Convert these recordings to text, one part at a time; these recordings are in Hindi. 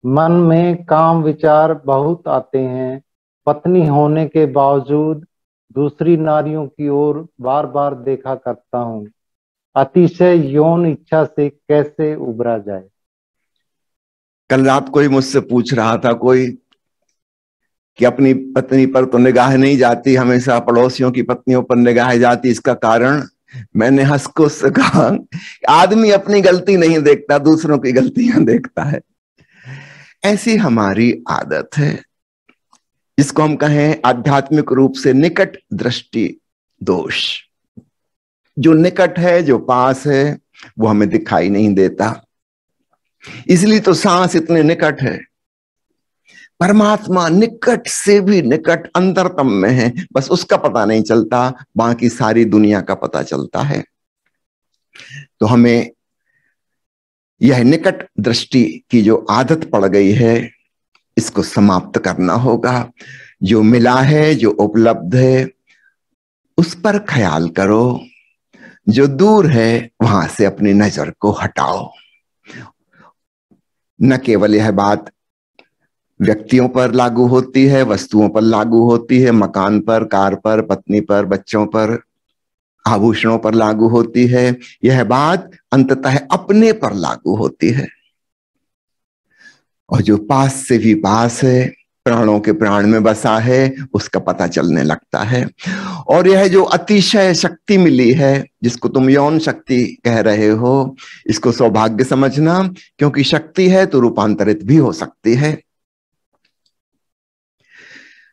मन में काम विचार बहुत आते हैं। पत्नी होने के बावजूद दूसरी नारियों की ओर बार बार देखा करता हूँ। अतिशय यौन इच्छा से कैसे उबरा जाए। कल रात कोई मुझसे पूछ रहा था कोई कि अपनी पत्नी पर तो निगाह नहीं जाती, हमेशा पड़ोसियों की पत्नियों पर निगाह जाती, इसका कारण? मैंने हंस को उससे कहा, आदमी अपनी गलती नहीं देखता, दूसरों की गलतियां देखता है। ऐसी हमारी आदत है, जिसको हम कहें आध्यात्मिक रूप से निकट दृष्टि दोष। जो निकट है, जो पास है, वो हमें दिखाई नहीं देता। इसलिए तो सांस इतने निकट है। परमात्मा निकट से भी निकट अंतरतम में है, बस उसका पता नहीं चलता, बाकी सारी दुनिया का पता चलता है। तो हमें यह निकट दृष्टि की जो आदत पड़ गई है, इसको समाप्त करना होगा। जो मिला है, जो उपलब्ध है, उस पर ख्याल करो। जो दूर है, वहां से अपनी नजर को हटाओ। न केवल यह बात व्यक्तियों पर लागू होती है, वस्तुओं पर लागू होती है, मकान पर, कार पर, पत्नी पर, बच्चों पर, आभूषणों पर लागू होती है। यह बात अंततः अपने पर लागू होती है। और जो पास से भी पास है, प्राणों के प्राण में बसा है, उसका पता चलने लगता है। और यह जो अतिशय शक्ति मिली है, जिसको तुम यौन शक्ति कह रहे हो, इसको सौभाग्य समझना, क्योंकि शक्ति है तो रूपांतरित भी हो सकती है।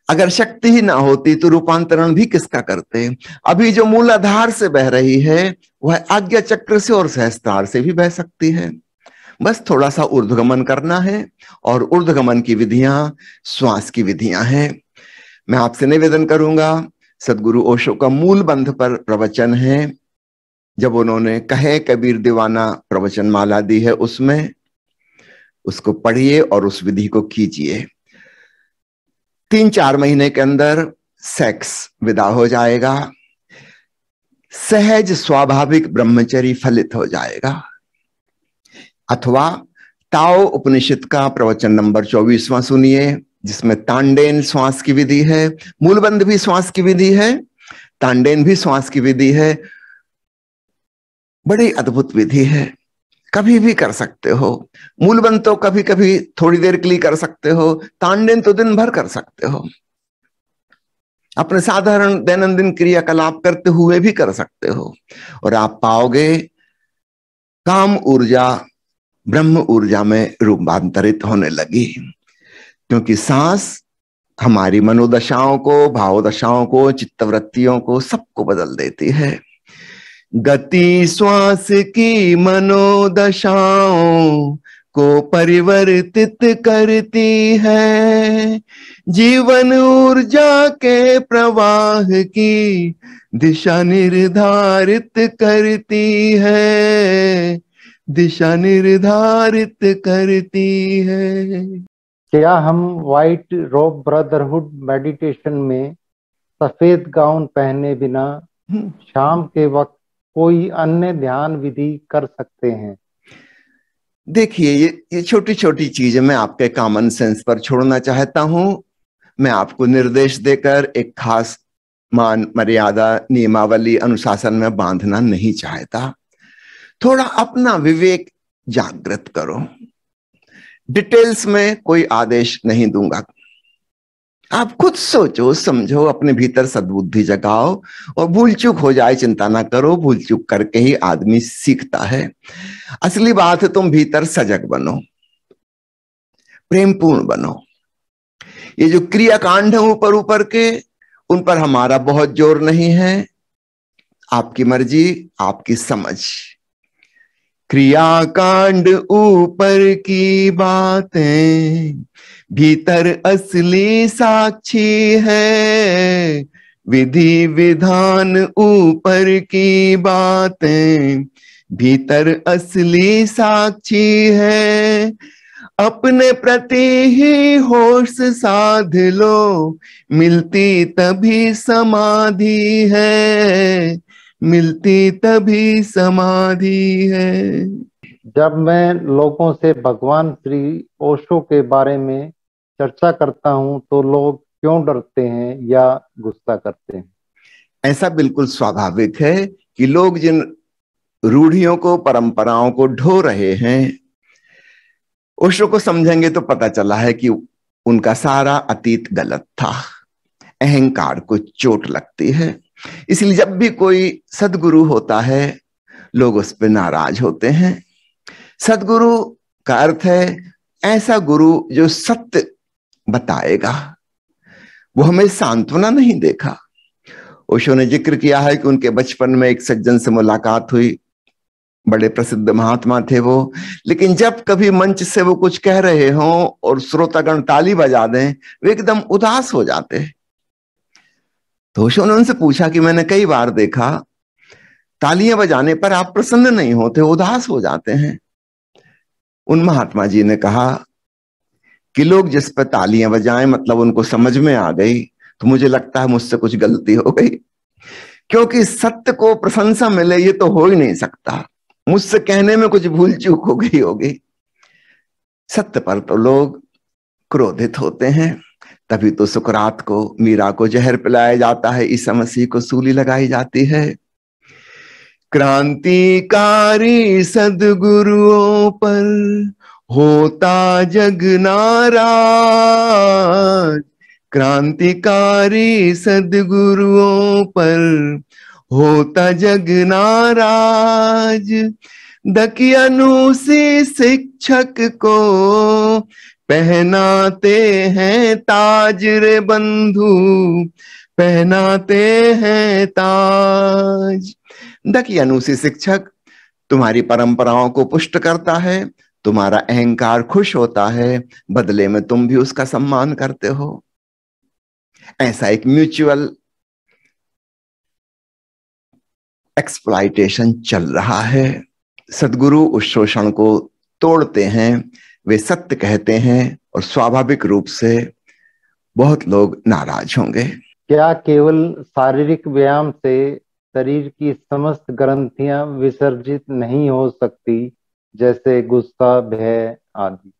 अगर शक्ति ही ना होती तो रूपांतरण भी किसका करते? अभी जो मूलाधार से बह रही है, वह आज्ञा चक्र से और सहस्त्रार से भी बह सकती है। बस थोड़ा सा ऊर्ध्वगमन करना है, और ऊर्ध्वगमन की विधियां श्वास की विधियां हैं। मैं आपसे निवेदन करूंगा, सदगुरु ओशो का मूल बंध पर प्रवचन है, जब उन्होंने कहे कबीर दीवाना प्रवचन माला दी है, उसमें उसको पढ़िए और उस विधि को कीजिए। 3-4 महीने के अंदर सेक्स विदा हो जाएगा, सहज स्वाभाविक ब्रह्मचर्य फलित हो जाएगा। अथवा ताओ उपनिषद का प्रवचन नंबर 24वां सुनिए, जिसमें तांडेन श्वास की विधि है, मूलबंध भी श्वास की विधि है, तांडेन भी श्वास की विधि है। बड़ी अद्भुत विधि है, कभी भी कर सकते हो। मूलबंध तो कभी कभी थोड़ी देर के लिए कर सकते हो, तांडेन तो दिन भर कर सकते हो। अपने साधारण दैनंदिन क्रियाकलाप करते हुए भी कर सकते हो, और आप पाओगे काम ऊर्जा ब्रह्म ऊर्जा में रूपांतरित होने लगी। क्योंकि सांस हमारी मनोदशाओं को, भावदशाओं को, चित्तवृत्तियों को, सबको बदल देती है। गति श्वास की मनोदशाओं को परिवर्तित करती है, जीवन ऊर्जा के प्रवाह की दिशा निर्धारित करती है, दिशा निर्धारित करती है। क्या हम व्हाइट रोब ब्रदरहुड मेडिटेशन में सफेद गाउन पहने बिना शाम के वक्त कोई अन्य ध्यान विधि कर सकते हैं? देखिए, ये छोटी छोटी चीजें मैं आपके कॉमन सेंस पर छोड़ना चाहता हूं। मैं आपको निर्देश देकर एक खास मान मर्यादा नियमावली अनुशासन में बांधना नहीं चाहता। थोड़ा अपना विवेक जागृत करो। डिटेल्स में कोई आदेश नहीं दूंगा, आप खुद सोचो समझो, अपने भीतर सद्बुद्धि जगाओ, और भूल चूक हो जाए चिंता ना करो, भूल चूक करके ही आदमी सीखता है। असली बात है तुम भीतर सजग बनो, प्रेमपूर्ण बनो। ये जो क्रियाकांड है ऊपर ऊपर के, उन पर हमारा बहुत जोर नहीं है, आपकी मर्जी, आपकी समझ। क्रियाकांड ऊपर की बातें, भीतर असली साक्षी है। विधि विधान ऊपर की बातें, भीतर असली साक्षी है। अपने प्रति ही होश साध लो, मिलती तभी समाधि है, मिलती तभी समाधि है। जब मैं लोगों से भगवान श्री ओशो के बारे में चर्चा करता हूं तो लोग क्यों डरते हैं या गुस्सा करते हैं? ऐसा बिल्कुल स्वाभाविक है कि लोग जिन रूढ़ियों को, परंपराओं को ढो रहे हैं, ओशो को समझेंगे तो पता चला है कि उनका सारा अतीत गलत था। अहंकार को चोट लगती है, इसलिए जब भी कोई सदगुरु होता है लोग उस पर नाराज होते हैं। सदगुरु का अर्थ है ऐसा गुरु जो सत्य बताएगा, वो हमें सांत्वना नहीं देखा। ओशो ने जिक्र किया है कि उनके बचपन में एक सज्जन से मुलाकात हुई, बड़े प्रसिद्ध महात्मा थे वो, लेकिन जब कभी मंच से वो कुछ कह रहे हों और श्रोतागण ताली बजा दें, वे एकदम उदास हो जाते हैं। तो ओशो ने उनसे पूछा कि मैंने कई बार देखा तालियां बजाने पर आप प्रसन्न नहीं होते, उदास हो जाते हैं। उन महात्मा जी ने कहा कि लोग जिस पर तालियां बजाएं मतलब उनको समझ में आ गई, तो मुझे लगता है मुझसे कुछ गलती हो गई, क्योंकि सत्य को प्रशंसा मिले ये तो हो ही नहीं सकता, मुझसे कहने में कुछ भूल चूक हो गई होगी। सत्य पर तो लोग क्रोधित होते हैं। तभी तो सुकरात को, मीरा को जहर पिलाया जाता है, ईसा मसीह को सूली लगाई जाती है। क्रांतिकारी सदगुरुओं पर होता जग नाराज, क्रांतिकारी सदगुरुओं पर होता जग नाराज। दकियानूसी शिक्षक को पहनाते हैं ताज रे बंधु, पहनाते हैं ताज। दकियानूसी शिक्षक तुम्हारी परंपराओं को पुष्ट करता है, तुम्हारा अहंकार खुश होता है, बदले में तुम भी उसका सम्मान करते हो। ऐसा एक म्यूचुअल एक्सप्लॉयटेशन चल रहा है। सदगुरु उस शोषण को तोड़ते हैं, वे सत्य कहते हैं और स्वाभाविक रूप से बहुत लोग नाराज होंगे। क्या केवल शारीरिक व्यायाम से शरीर की समस्त ग्रंथियां विसर्जित नहीं हो सकती, जैसे गुस्सा, भय आदि?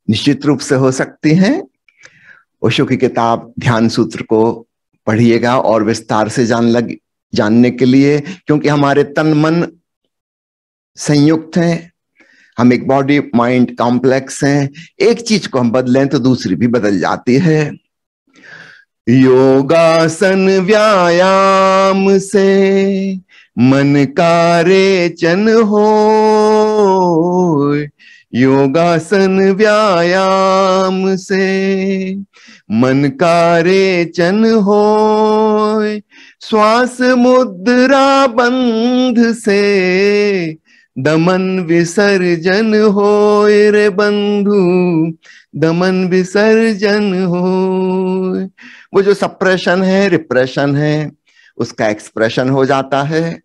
निश्चित रूप से हो सकती हैं। ओशो की किताब ध्यान सूत्र को पढ़िएगा और विस्तार से जानने के लिए, क्योंकि हमारे तन मन संयुक्त हैं, हम एक बॉडी माइंड कॉम्प्लेक्स हैं। एक चीज को हम बदलें तो दूसरी भी बदल जाती है। योगासन व्यायाम से मन का रेचन हो, योगासन व्यायाम से मन का रेचन हो। श्वास मुद्रा बंध से दमन विसर्जन हो रे बंधु, दमन विसर्जन हो। वो जो सप्रेशन है, रिप्रेशन है, उसका एक्सप्रेशन हो जाता है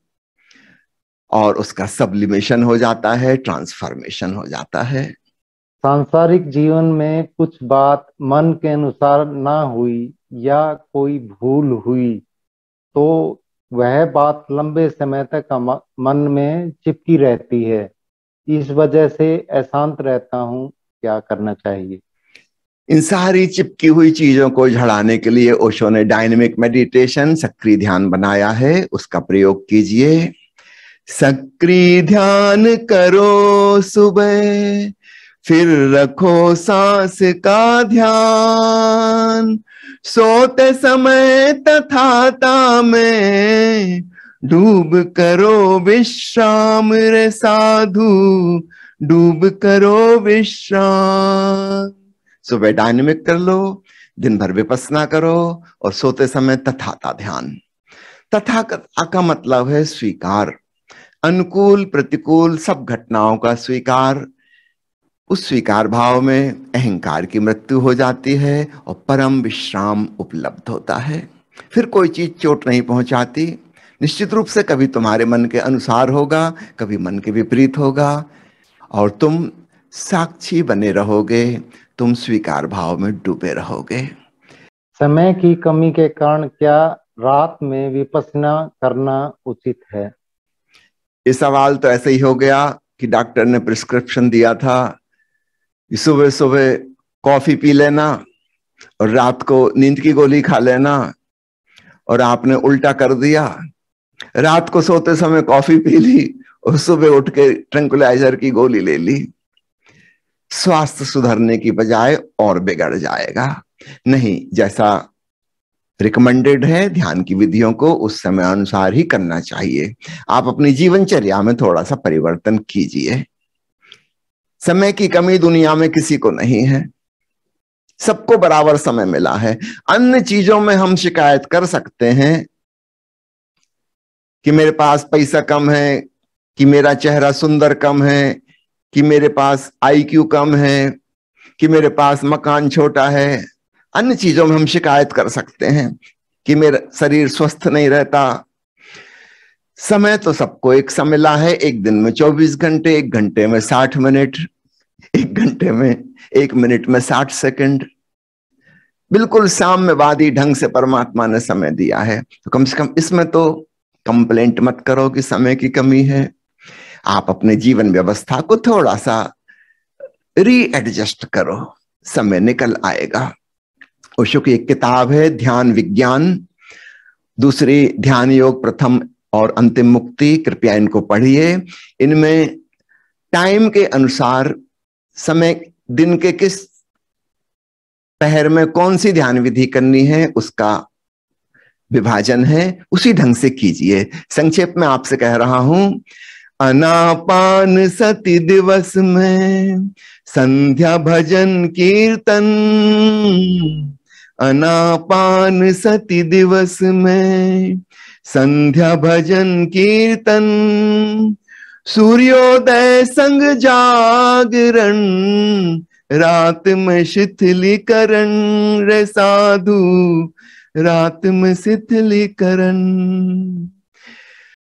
और उसका सब्लिमेशन हो जाता है, ट्रांसफॉर्मेशन हो जाता है। सांसारिक जीवन में कुछ बात मन के अनुसार ना हुई या कोई भूल हुई तो वह बात लंबे समय तक मन में चिपकी रहती है। इस वजह से अशांत रहता हूँ, क्या करना चाहिए? इन सारी चिपकी हुई चीजों को झड़ाने के लिए ओशो ने डायनेमिक मेडिटेशन, सक्रिय ध्यान बनाया है, उसका प्रयोग कीजिए। सक्रिय ध्यान करो सुबह, फिर रखो सांस का ध्यान। सोते समय तथाता में डूब करो विश्राम रे साधु, डूब करो विश्राम। सुबह डायनेमिक कर लो, दिन भर विपස්සना करो और सोते समय तथाता ध्यान। तथा का मतलब है स्वीकार, अनुकूल प्रतिकूल सब घटनाओं का स्वीकार। उस स्वीकार भाव में अहंकार की मृत्यु हो जाती है और परम विश्राम उपलब्ध होता है। फिर कोई चीज चोट नहीं पहुंचाती। निश्चित रूप से कभी तुम्हारे मन के अनुसार होगा, कभी मन के विपरीत होगा, और तुम साक्षी बने रहोगे, तुम स्वीकार भाव में डूबे रहोगे। समय की कमी के कारण क्या रात में विपස්සना करना उचित है? ये सवाल तो ऐसे ही हो गया कि डॉक्टर ने प्रिस्क्रिप्शन दिया था कि सुबह सुबह कॉफी पी लेना और रात को नींद की गोली खा लेना, और आपने उल्टा कर दिया। रात को सोते समय कॉफी पी ली और सुबह उठ के ट्रैंक्विलाइजर की गोली ले ली। स्वास्थ्य सुधरने की बजाय और बिगड़ जाएगा। नहीं, जैसा रिकमेंडेड है ध्यान की विधियों को उस समय अनुसार ही करना चाहिए। आप अपनी जीवनचर्या में थोड़ा सा परिवर्तन कीजिए। समय की कमी दुनिया में किसी को नहीं है, सबको बराबर समय मिला है। अन्य चीजों में हम शिकायत कर सकते हैं कि मेरे पास पैसा कम है, कि मेरा चेहरा सुंदर कम है, कि मेरे पास IQ कम है, कि मेरे पास मकान छोटा है। अन्य चीजों में हम शिकायत कर सकते हैं कि मेरा शरीर स्वस्थ नहीं रहता। समय तो सबको एक सा मिला है, एक दिन में 24 घंटे, 1 घंटे में 60 मिनट, 1 घंटे में 1 मिनट में 60 सेकंड। बिल्कुल साम्यवादी ढंग से परमात्मा ने समय दिया है, तो कम से कम इसमें तो कंप्लेंट मत करो कि समय की कमी है। आप अपने जीवन व्यवस्था को थोड़ा सा रीएडजस्ट करो, समय निकल आएगा। ओशो की एक किताब है ध्यान विज्ञान, दूसरी ध्यान योग प्रथम और अंतिम मुक्ति, कृपया इनको पढ़िए। इनमें टाइम के अनुसार समय, दिन के किस पहर में कौन सी ध्यान विधि करनी है उसका विभाजन है, उसी ढंग से कीजिए। संक्षेप में आपसे कह रहा हूं, अनापान सति दिवस में संध्या भजन कीर्तन, अनापान सति दिवस में संध्या भजन कीर्तन, सूर्योदय संग जागरण, रात में शिथिलीकरण, रे साधु रात में शिथिलीकरण।